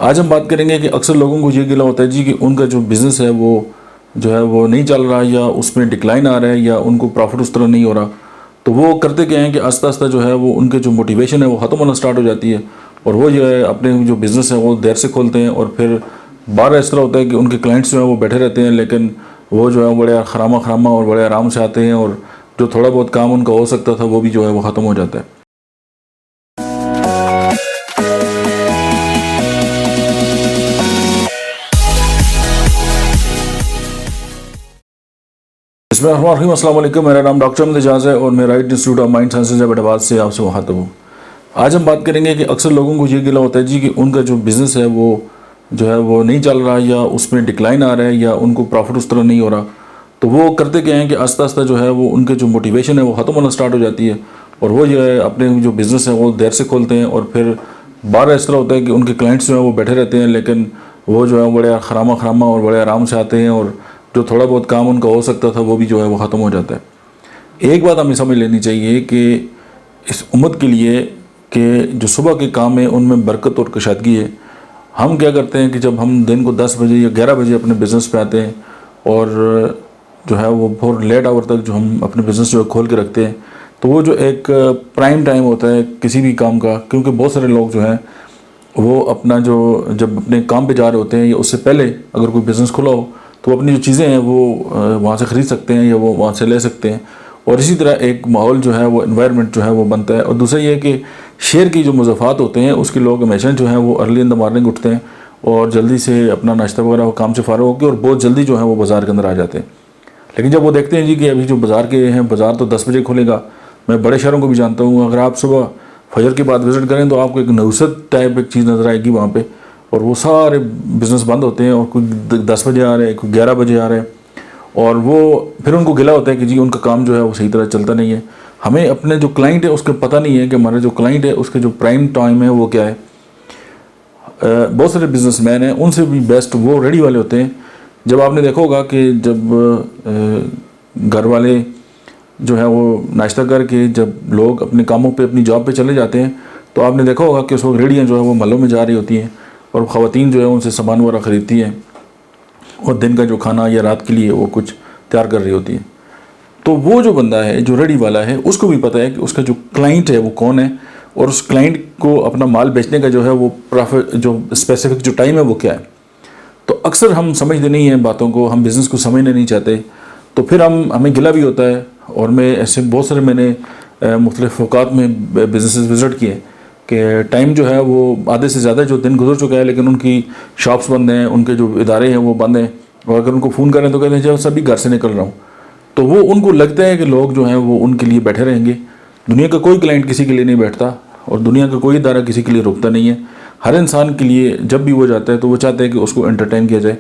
آج ہم بات کریں گے کہ اکثر لوگوں کو یہ گلا ہوتا ہے جی کہ ان کا جو بزنس ہے وہ نہیں چل رہا، یا اس میں ڈکلائن آ رہا ہے، یا ان کو پروفٹ اس طرح نہیں ہو رہا. تو وہ کرتے کیا ہیں کہ آہستہ آہستہ جو ہے وہ ان کے جو موٹیویشن ہے وہ ختم ہونا سٹارٹ ہو جاتی ہے، اور وہ جو ہے اپنے جو بزنس ہے وہ دیر سے کھولتے ہیں. اور پھر بار اس طرح ہوتا ہے کہ ان کے کلائنٹس جو ہیں وہ بیٹھے رہتے ہیں، لیکن وہ جو ہے بڑے خرامہ اور بڑے آرام سے آتے ہیں، اور جو تھوڑا بہت کام ان کا ہو سکتا تھا وہ بھی جو ہے وہ ختم ہو جاتا ہے. بسم اللہ الرحمن الرحیم. السلام علیکم. میرا نام ڈاکٹر احمد اعجاز ہے اور میں Right Institute of Mind Sciences Abbottabad سے آپ سے مخاطب ہوں. آج ہم بات کریں گے کہ اکثر لوگوں کو یہ گلا ہوتا ہے جی کہ ان کا جو بزنس ہے وہ نہیں چل رہا، یا اس میں ڈکلائن آ رہا ہے، یا ان کو پروفٹ اس طرح نہیں ہو رہا. تو وہ کرتے کیا ہیں کہ آہستہ آہستہ جو ہے وہ ان کے جو موٹیویشن ہے وہ ختم ہونا سٹارٹ ہو جاتی ہے، اور وہ جو ہے اپنے جو بزنس ہے وہ دیر سے کھولتے ہیں. اور پھر بار اس طرح ہوتا ہے کہ ان کے کلائنٹس جو ہیں وہ بیٹھے رہتے ہیں، لیکن وہ جو ہے بڑے خرامہ اور بڑے آرام سے آتے ہیں، اور جو تھوڑا بہت کام ان کا ہو سکتا تھا وہ بھی جو ہے وہ ختم ہو جاتا ہے. ایک بات ہمیں سمجھ لینی چاہیے کہ اس امت کے لیے کہ جو صبح کے کام ہیں ان میں برکت اور کشادگی ہے. ہم کیا کرتے ہیں کہ جب ہم دن کو 10 بجے یا 11 بجے اپنے بزنس پہ آتے ہیں، اور جو ہے وہ بہت لیٹ آور تک جو ہم اپنے بزنس جو کھول کے رکھتے ہیں، تو وہ جو ایک پرائم ٹائم ہوتا ہے کسی بھی کام کا. کیونکہ بہت سارے لوگ جو ہیں وہ اپنا جب اپنے کام پہ جا رہے ہوتے ہیں، یا اس سے پہلے اگر کوئی بزنس کھلا ہو تو وہ اپنی جو چیزیں ہیں وہ وہاں سے خرید سکتے ہیں، یا وہ وہاں سے لے سکتے ہیں. اور اسی طرح ایک ماحول جو ہے وہ انوائرمنٹ جو ہے وہ بنتا ہے. اور دوسرا یہ ہے کہ شہر کی جو مضافات ہوتے ہیں اس کے لوگ ہمیشہ جو ہیں وہ ارلی ان دا مارننگ اٹھتے ہیں، اور جلدی سے اپنا ناشتہ وغیرہ کام سے فارغ ہو کے اور بہت جلدی جو ہے وہ بازار کے اندر آ جاتے ہیں. لیکن جب وہ دیکھتے ہیں جی کہ ابھی جو بازار کے ہیں، بازار تو 10 بجے کھلے گا. میں بڑے شہروں کو بھی جانتا ہوں، اگر آپ صبح فجر کے بعد وزٹ کریں تو آپ کو ایک نوست ٹائپ ایک چیز نظر آئے گی وہاں پہ، اور وہ سارے بزنس بند ہوتے ہیں، اور کوئی 10 بجے آ رہے ہیں، کوئی 11 بجے آ رہے ہیں، اور وہ پھر ان کو گلا ہوتا ہے کہ جی ان کا کام جو ہے وہ صحیح طرح چلتا نہیں ہے. ہمیں اپنے جو کلائنٹ ہے اس کا پتہ نہیں ہے کہ ہمارا جو کلائنٹ ہے اس کا جو پرائم ٹائم ہے وہ کیا ہے. بہت سارے بزنس مین ہیں، ان سے بھی بیسٹ وہ ریڈی والے ہوتے ہیں. جب آپ نے دیکھا ہوگا کہ جب گھر والے جو ہے وہ ناشتہ کر کے جب لوگ اپنے کاموں پہ اپنی جاب پہ چلے جاتے ہیں، تو آپ نے دیکھا ہوگا کہ اس وقت ریڈیاں جو ہے وہ محلوں میں جا رہی ہوتی ہیں، اور خواتین جو ہے ان سے سامان وغیرہ خریدتی ہیں، اور دن کا جو کھانا یا رات کے لیے وہ کچھ تیار کر رہی ہوتی ہیں. تو وہ جو بندہ ہے جو ریڈی والا ہے اس کو بھی پتہ ہے کہ اس کا جو کلائنٹ ہے وہ کون ہے، اور اس کلائنٹ کو اپنا مال بیچنے کا جو ہے وہ جو اسپیسیفک جو ٹائم ہے وہ کیا ہے. تو اکثر ہم سمجھتے نہیں ہیں باتوں کو، ہم بزنس کو سمجھنا نہیں چاہتے، تو پھر ہمیں گلہ بھی ہوتا ہے. اور میں ایسے بہت سارے میں نے مختلف اوقات میں بزنسز وزٹ کیے کہ ٹائم جو ہے وہ آدھے سے زیادہ جو دن گزر چکا ہے، لیکن ان کی شاپس بند ہیں، ان کے جو ادارے ہیں وہ بند ہیں، اور اگر ان کو فون کریں تو کہتے ہیں جب سبھی گھر سے نکل رہا ہوں. تو وہ ان کو لگتا ہے کہ لوگ جو ہیں وہ ان کے لیے بیٹھے رہیں گے. دنیا کا کوئی کلائنٹ کسی کے لیے نہیں بیٹھتا، اور دنیا کا کوئی ادارہ کسی کے لیے رکتا نہیں ہے. ہر انسان کے لیے جب بھی وہ جاتا ہے تو وہ چاہتے ہیں کہ اس کو انٹرٹین کیا جائے.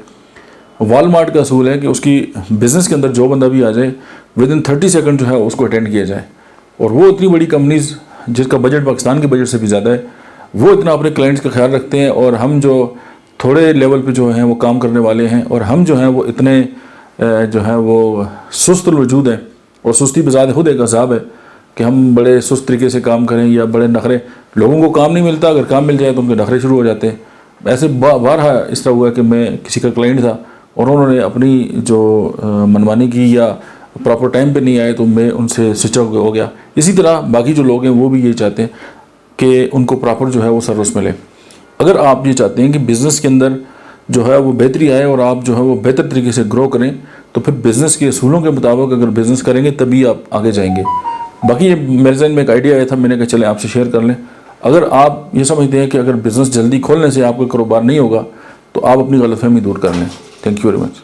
وال مارٹ کا اصول ہے کہ اس کی بزنس کے اندر جو بندہ بھی آ جائے ود ان 30 سیکنڈ جو ہے اس کو اٹینڈ کیا جائے. اور وہ اتنی بڑی کمپنیز جس کا بجٹ پاکستان کے بجٹ سے بھی زیادہ ہے، وہ اتنا اپنے کلائنٹس کا خیال رکھتے ہیں. اور ہم جو تھوڑے لیول پہ جو ہیں وہ کام کرنے والے ہیں، اور ہم جو ہیں وہ اتنے جو ہیں وہ سست الوجود ہیں، اور سستی بذات خود ایک عذاب ہے کہ ہم بڑے سست طریقے سے کام کریں یا بڑے نخرے. لوگوں کو کام نہیں ملتا، اگر کام مل جائے تو ان کے نخرے شروع ہو جاتے ہیں. ایسے بارہا اس طرح ہوا کہ میں کسی کا کلائنٹ تھا اور انہوں نے اپنی جو منمانی کی یا پراپر ٹائم پہ نہیں آئے تو میں ان سے سوئچ آف ہو گیا. اسی طرح باقی جو لوگ ہیں وہ بھی یہ چاہتے ہیں کہ ان کو پراپر جو ہے وہ سروس ملے. اگر آپ یہ چاہتے ہیں کہ بزنس کے اندر جو ہے وہ بہتری آئے اور آپ جو ہے وہ بہتر طریقے سے گرو کریں، تو پھر بزنس کے اصولوں کے مطابق اگر بزنس کریں گے تبھی آپ آگے جائیں گے. باقی یہ میرے ذہن میں ایک آئیڈیا آیا تھا، میں نے کہا چلیں آپ سے شیئر کر لیں. اگر آپ یہ سمجھتے ہیں کہ اگر بزنس جلدی کھولنے سے آپ کا کاروبار نہیں ہوگا تو آپ اپنی غلط فہمی دور کر لیں. Thank you very much.